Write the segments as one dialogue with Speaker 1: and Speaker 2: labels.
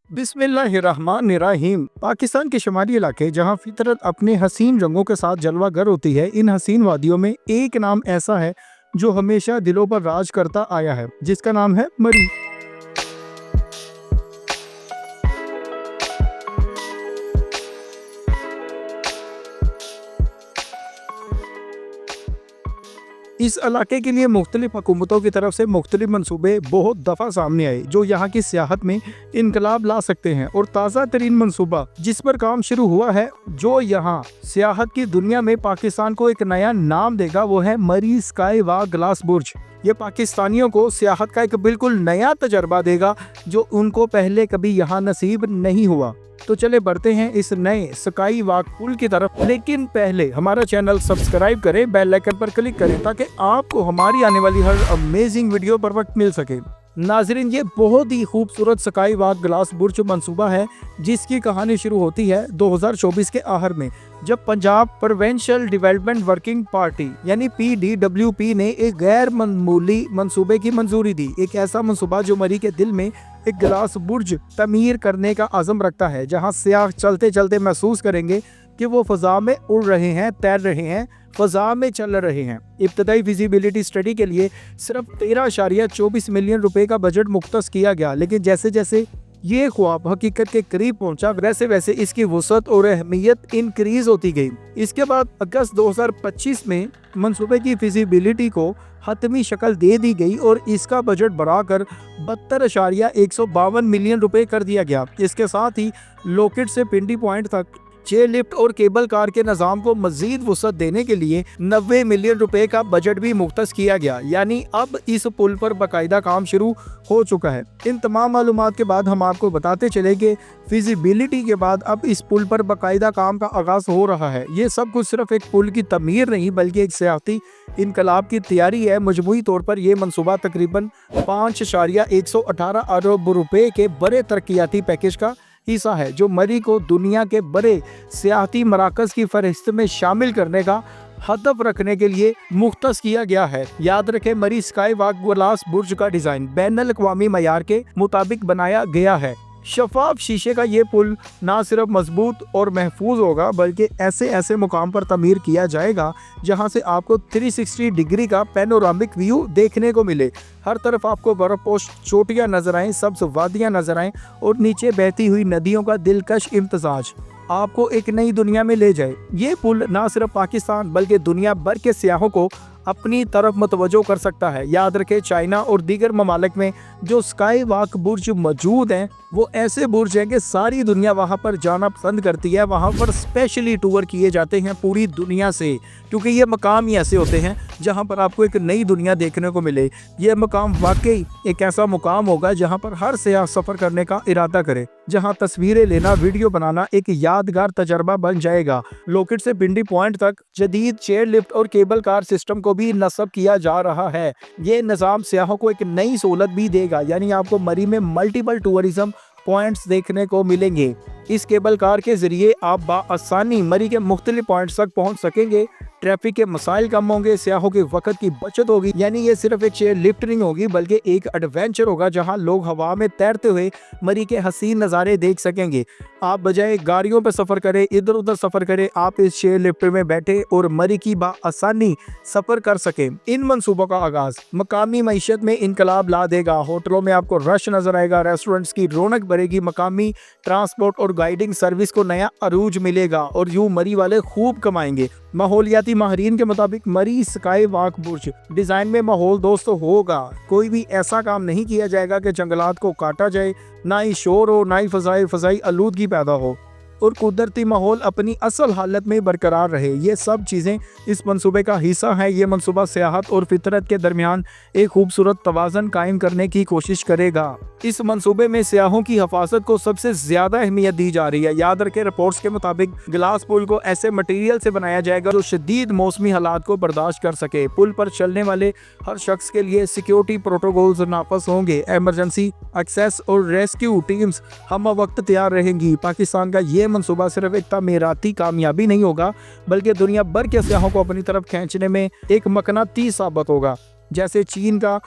Speaker 1: बिस्मिल्लाहिर्रहमानिर्रहीम। पाकिस्तान के शुमाली इलाके जहाँ फितरत अपने हसीन रंगों के साथ जलवागर होती है, इन हसीन वादियों में एक नाम ऐसा है जो हमेशा दिलों पर राज करता आया है, जिसका नाम है मरी। इस इलाके के लिए मुख्तलिफ हुकूमतों की तरफ से मुख्तलिफ मनसूबे बहुत दफ़ा सामने आए जो यहाँ की सियाहत में इनकलाब ला सकते हैं, और ताज़ा तरीन मनसूबा जिस पर काम शुरू हुआ है जो यहाँ सियाहत की दुनिया में पाकिस्तान को एक नया नाम देगा, वो है मरी स्काई वॉक ग्लास बुर्ज। ये पाकिस्तानियों को सियाहत का एक बिल्कुल नया तजर्बा देगा जो उनको पहले कभी यहाँ नसीब नहीं हुआ। तो चले बढ़ते हैं इस नए स्काई वॉक पुल की तरफ, लेकिन पहले हमारा चैनल सब्सक्राइब करें, बेल आइकन पर क्लिक करें ताकि आपको हमारी आने वाली हर अमेजिंग वीडियो पर वक्त मिल सके। नाजरीन, ये बहुत ही खूबसूरत स्काई वॉक ग्लास बुर्ज मंसूबा है जिसकी कहानी शुरू होती है 2024 के आखिर में, जब Punjab provincial development working party यानी PDWP ने एक गैर मामूली मंसूबे की मंजूरी दी। एक ऐसा मंसूबा जो मरी के दिल में एक ग्लास बुर्ज तमीर करने का आज़म रखता है, जहां सियाह चलते चलते महसूस करेंगे कि वो फ़ज़ा में उड़ रहे हैं, तैर रहे हैं, फ़ज़ा में चल रहे हैं। इब्तदाई विजिबिलिटी स्टडी के लिए सिर्फ 13.24 मिलियन रुपए का बजट मुख्तस किया गया, लेकिन जैसे जैसे ये ख्वाब हकीकत के करीब पहुंचा वैसे वैसे इसकी वसअत और अहमियत इंक्रीज होती गई। इसके बाद अगस्त 2025 में मंसूबे की फिजिबिलिटी को हतमी शक्ल दे दी गई और इसका बजट बढ़ाकर 72.152 मिलियन रुपए कर दिया गया। इसके साथ ही लोकेट से पिंडी पॉइंट तक चेयर लिफ्ट और केबल कार के निज़ाम को मजीद वसअत देने के लिए 90 मिलियन रुपए का बजट भी मुख्तस किया गया, यानी अब इस पुल पर बाकायदा काम शुरू हो चुका है। इन तमाम मालूमात के बाद हम आपको बताते चले कि फिजिबिलिटी के बाद अब इस पुल पर बाकायदा काम का आगाज हो रहा है। ये सब कुछ सिर्फ एक पुल की तमीर नहीं बल्कि एक सियाहती इनकलाब की तैयारी है। मजमूई तौर पर यह मंसूबा तकरीबन 5.118 अरब रुपए के बड़े तरक्याती पैकेज का हिस्सा है जो मरी को दुनिया के बड़े सियाहती मराकज़ की फहरिस्त में शामिल करने का हदफ रखने के लिए मुख्तस किया गया है। याद रखें, मरी स्काई वॉक ग्लास बुर्ज का डिज़ाइन बैनुल अक़वामी मयार के मुताबिक बनाया गया है। शफाफ शीशे का ये पुल ना सिर्फ मजबूत और महफूज होगा बल्कि ऐसे मुकाम पर तमीर किया जाएगा जहां से आपको 360 डिग्री का पैनोरामिक व्यू देखने को मिले। हर तरफ आपको बर्फपोश चोटियां नजर आएं, सब्ज वादियां नजर आएं और नीचे बहती हुई नदियों का दिलकश इम्तजाज आपको एक नई दुनिया में ले जाए। ये पुल ना सिर्फ पाकिस्तान बल्कि दुनिया भर के सियाहों को अपनी तरफ मुतवज्जो कर सकता है। याद रखें, चाइना और दीगर ममालिक में जो स्काई वॉक बुर्ज मौजूद हैं वो ऐसे बुर्ज हैं कि सारी दुनिया वहां पर जाना पसंद करती है। वहां पर स्पेशली टूर किए जाते हैं पूरी दुनिया से, क्योंकि ये मकाम ही ऐसे होते हैं जहां पर आपको एक नई दुनिया देखने को मिले। यह मकाम वाकई एक ऐसा मुकाम होगा जहां पर हर सियाह सफ़र करने का इरादा करे, जहां तस्वीरें लेना, वीडियो बनाना एक यादगार तजर्बा बन जाएगा। लोकेट से पिंडी पॉइंट तक जदीद चेयर लिफ्ट और केबल कार सिस्टम को भी नस्ब किया जा रहा है। ये निज़ाम सियाहों को एक नई सहूलत भी देगा, यानी आपको मरी में मल्टीपल टूरिज्म पॉइंट्स देखने को मिलेंगे। इस केबल कार के जरिए आप बाआसानी मरी के मुख्तलिफ पॉइंट्स तक पहुंच सकेंगे। ट्रैफिक के मसाइल कम होंगे, सियाहों के वक्त की बचत होगी, यानी ये सिर्फ एक चेयर लिफ्ट नहीं होगी बल्कि एक एडवेंचर होगा जहां लोग हवा में तैरते हुए मरी के हसीन नज़ारे देख सकेंगे। आप बजाय गाड़ियों पर सफ़र करें, इधर उधर सफ़र करें, आप इस चेयर लिफ्ट में बैठे और मरी की बाआसानी सफ़र कर सकें। इन मंसूबों का आगाज़ मकामी मईशत में इनकलाब ला देगा। होटलों में आपको रश नजर आएगा, रेस्टोरेंट्स की रौनक बढ़ेगी, मकामी ट्रांसपोर्ट और गाइडिंग सर्विस को नया अरूज मिलेगा और यूं मरी वाले खूब कमाएंगे। माहौलियाती माहिरीन के मुताबिक मरी स्काई वॉक बुर्ज डिज़ाइन में माहौल दोस्त होगा। कोई भी ऐसा काम नहीं किया जाएगा कि जंगलात को काटा जाए, ना ही शोर हो, ना ही फ़ज़ाई आलूदगी पैदा हो और कुदरती माहौल अपनी असल हालत में बरकरार रहे। ये सब चीज़ें इस मंसूबे का हिस्सा हैं। ये मंसूबा सियाहत और फितरत के दरमियान एक खूबसूरत तवाज़न कायम करने की कोशिश करेगा। इस मंसूबे में सियाहों की हिफाजत को सबसे ज़्यादा अहमियत दी जा रही है। याद रखें, रिपोर्ट्स के मुताबिक ग्लास पुल को ऐसे मटेरियल से बनाया जाएगा जो शदीद मौसमी हालात को बर्दाश्त कर सके। पुल पर चलने वाले हर शख्स के लिए सिक्योरिटी प्रोटोकॉल्स नाफज होंगे। एमरजेंसी एक्सेस और रेस्क्यू टीम्स हम वक्त तैयार रहेंगी। पाकिस्तान का ये मंसूबा सिर्फ एक तामीराती कामयाबी नहीं होगा बल्कि दुनिया भर के सियाहों को अपनी तरफ खींचने में एक मकनातीस साबित होगा। जैसे चीन का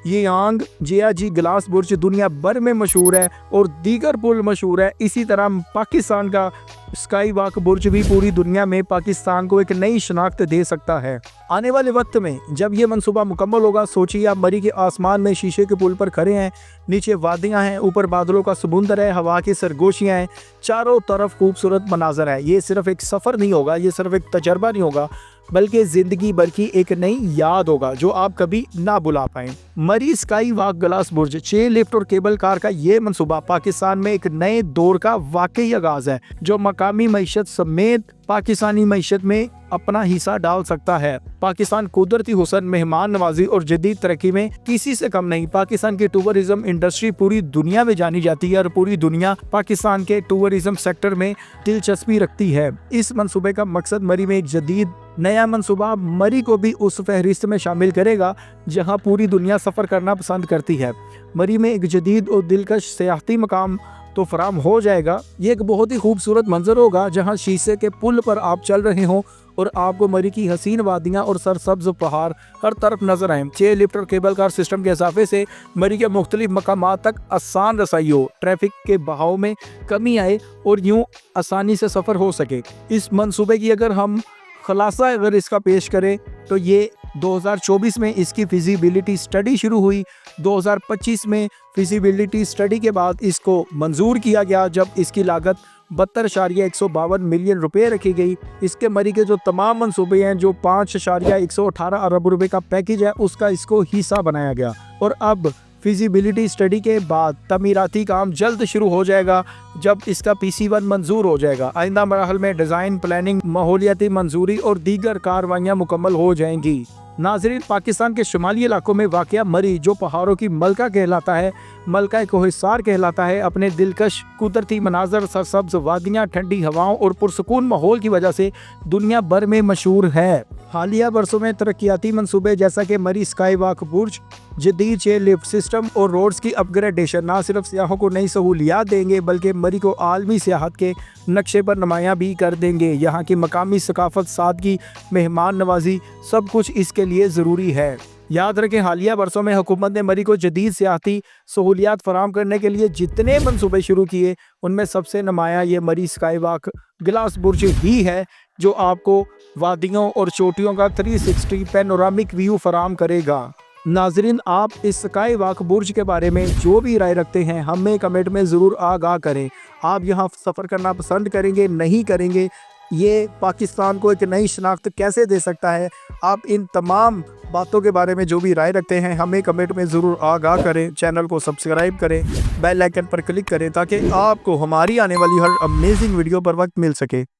Speaker 1: यांग जियाजी ग्लास बुर्ज दुनिया भर में मशहूर है और दीगर पुल मशहूर है। इसी तरह पाकिस्तान का स्काई वॉक बुर्ज भी पूरी दुनिया में पाकिस्तान को एक नई शनाख्त दे सकता है। आने वाले वक्त में जब ये मंसूबा मुकम्मल होगा, सोचिए आप मरी के आसमान में शीशे के पुल पर खड़े हैं, नीचे वादियां हैं, ऊपर बादलों का समुंदर है, हवा की सरगोशियां हैं, चारों तरफ खूबसूरत मनाजर है। ये सिर्फ एक सफ़र नहीं होगा, ये सिर्फ एक तजर्बा नहीं होगा, बल्कि ज़िंदगी भर की एक नई याद होगा जो आप कभी ना भुला पाएं। मरी स्काई वॉक ग्लास बुर्ज, चेन लिफ्ट और केबल कार का ये मंसूबा पाकिस्तान में एक नए दौर का वाकई आगाज है, जो मकामी मईशत समेत पाकिस्तानी मईशत में अपना हिस्सा डाल सकता है। पाकिस्तान कुदरती हुस्न, मेहमान नवाजी और जदीद तरक्की में किसी से कम नहीं। पाकिस्तान की टूरिज्म इंडस्ट्री पूरी दुनिया में जानी जाती है और पूरी दुनिया पाकिस्तान के टूरिज्म सेक्टर में दिलचस्पी रखती है। इस मंसूबे का मकसद मरी में एक जदीद नया मंसूबा मरी को भी उस फहरिस्त में शामिल करेगा जहां पूरी दुनिया सफ़र करना पसंद करती है। मरी में एक जदीद और दिलकश सियाहती मकाम तो फराम हो जाएगा। ये एक बहुत ही खूबसूरत मंजर होगा जहां शीशे के पुल पर आप चल रहे हों और आपको मरी की हसीन वादियां और सरसब्ज पहाड़ हर तरफ नजर आए। चेयर लिफ्ट और केबल कार सिस्टम के इजाफे से मरी के मुख्तलिफ मकामात तक आसान रसाई हो, ट्रैफिक के बहाव में कमी आए और यूं आसानी से सफ़र हो सके। इस मंसूबे की अगर हम खुलासा अगर इसका पेश करें तो ये 2024 में इसकी फिजिबिलिटी स्टडी शुरू हुई। 2025 में फिजिबिलिटी स्टडी के बाद इसको मंजूर किया गया, जब इसकी लागत 72.152 मिलियन रुपए रखी गई। इसके मरी के जो तमाम मंसूबे हैं, जो 5.118 अरब रुपए का पैकेज है, उसका इसको हिस्सा बनाया गया। और अब फिजिबिलिटी स्टडी के बाद तमीराती काम जल्द शुरू हो जाएगा जब इसका PC1 मंजूर हो जाएगा। आइंदा मराहल में डिज़ाइन, प्लानिंग, माहौलियाती मंजूरी और दीगर कार्रवाइयाँ मुकम्मल हो जाएंगी। नाज़रीन, पाकिस्तान के शुमाली इलाकों में वाक़या मरी, जो पहाड़ों की मलका कहलाता है, मलका कोहिसार कहलाता है, अपने दिलकश कुदरती मनाजर, सरसब्ज वादियाँ, ठंडी हवाओं और पुरसकून माहौल की वजह से दुनिया भर में मशहूर है। हालिया बरसों में तरक्याती मंसूबे जैसा कि मरी स्काई वॉक बुर्ज, जदीद चेयर लिफ्ट सिस्टम और रोड्स की अपग्रेडेशन न सिर्फ सियाहों को नई सहूलियात देंगे बल्कि मरी को आलमी सियाहत के नक्शे पर नुमायाँ भी कर देंगे। यहाँ की मकामी सकाफत, सादगी, मेहमान नवाजी, सब कुछ इसके लिए ज़रूरी है। याद रखें, हालिया बरसों में हुकूमत ने मरी को जदीद सियाहती सहूलियात फराहम करने के लिए जितने मंसूबे शुरू किए, उनमें सबसे नुमायाँ ये मरी स्काई वॉक ग्लास बुर्ज ही है, जो आपको वादियों और चोटियों का 360 पैनोरामिक व्यू फराहम करेगा। नाजरीन, आप इस स्काई वॉक बुर्ज के बारे में जो भी राय रखते हैं, हमें कमेंट में ज़रूर आगाह करें। आप यहाँ सफ़र करना पसंद करेंगे, नहीं करेंगे? ये पाकिस्तान को एक नई शनाख्त कैसे दे सकता है? आप इन तमाम बातों के बारे में जो भी राय रखते हैं, हमें कमेंट में ज़रूर आगाह करें। चैनल को सब्सक्राइब करें, बेल आइकन पर क्लिक करें ताकि आपको हमारी आने वाली हर अमेजिंग वीडियो पर वक्त मिल सके।